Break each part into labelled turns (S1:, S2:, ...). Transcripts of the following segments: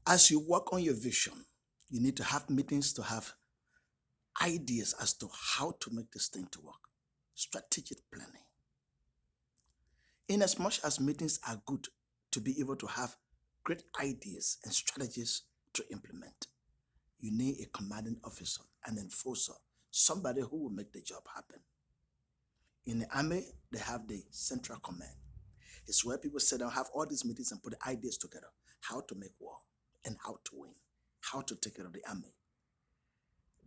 S1: As you work on your vision, you need to have meetings to have ideas as to how to make this thing to work. Strategic planning. In as much as meetings are good to be able to have great ideas and strategies to implement, you need a commanding officer, an enforcer, somebody who will make the job happen. In the army, they have the central command. It's where people sit down, have all these meetings and put the ideas together, how to make war and how to win, how to take care of the army.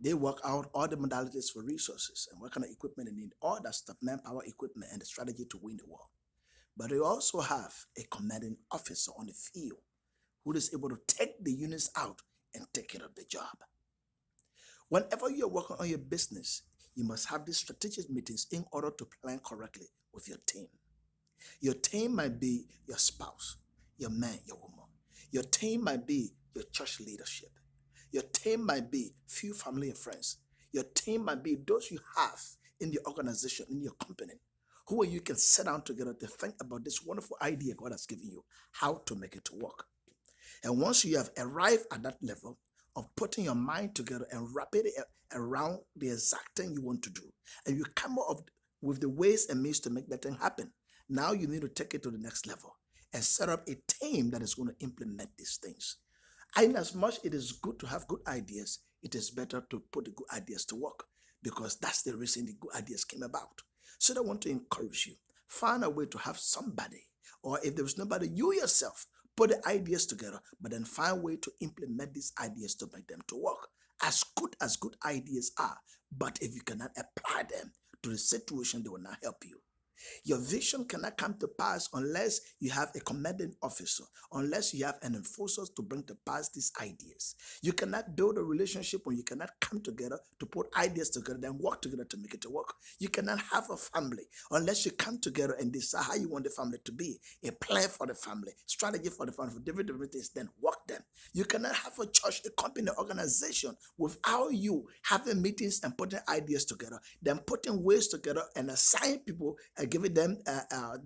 S1: They work out all the modalities for resources and what kind of equipment they need, all that stuff, manpower, equipment, and the strategy to win the war. But they also have a commanding officer on the field who is able to take the units out and take care of the job. Whenever you're working on your business, you must have these strategic meetings in order to plan correctly with your team. Your team might be your spouse, your man, your woman. Your team might be your church leadership. Your team might be few family and friends. Your team might be those you have in the organization, in your company, who you can sit down together to think about this wonderful idea God has given you, how to make it to work. And once you have arrived at that level of putting your mind together and wrapping it around the exact thing you want to do, and you come up with the ways and means to make that thing happen, now you need to take it to the next level and set up a team that is going to implement these things. And as much it is good to have good ideas, it is better to put the good ideas to work, because that's the reason the good ideas came about. So I want to encourage you, find a way to have somebody, or if there's nobody, you yourself, put the ideas together, but then find a way to implement these ideas to make them to work. As good ideas are, but if you cannot apply them to the situation, they will not help you. Your vision cannot come to pass unless you have a commanding officer, unless you have an enforcer to bring to pass these ideas. You cannot build a relationship when you cannot come together to put ideas together, then work together to make it to work. You cannot have a family unless you come together and decide how you want the family to be, a plan for the family, strategy for the family, for different things, then work them. You cannot have a church, a company, organization without you having meetings and putting ideas together, then putting ways together and assign people and giving them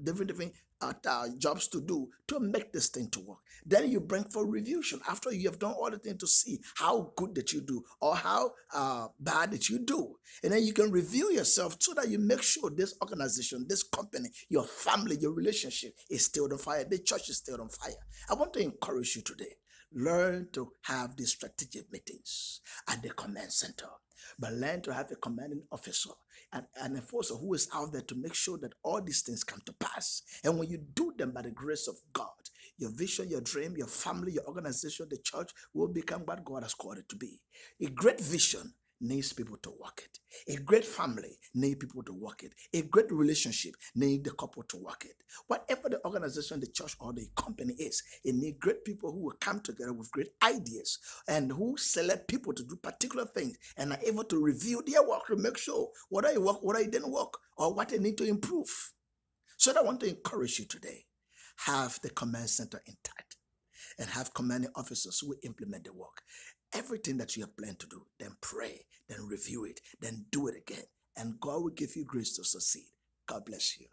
S1: different jobs to do to make this thing to work. Then you bring for revision after you have done all the things to see how good that you do or how bad that you do. And then you can review yourself so that you make sure this organization, this company, your family, your relationship is still on fire. The church is still on fire. I want to encourage you today. Learn to have these strategic meetings at the command center, but learn to have a commanding officer and an enforcer who is out there to make sure that all these things come to pass. And when you do them by the grace of God, your vision, your dream, your family, your organization, the church will become what God has called it to be. A great vision needs people to work it. A great family needs people to work it. A great relationship needs the couple to work it. Whatever the organization, the church, or the company is, it needs great people who will come together with great ideas and who select people to do particular things and are able to review their work to make sure whether it worked, whether it didn't work, or what they need to improve. So I want to encourage you today. Have the command center intact and have commanding officers who will implement the work. Everything that you have planned to do, then pray, then review it, then do it again. And God will give you grace to succeed. God bless you.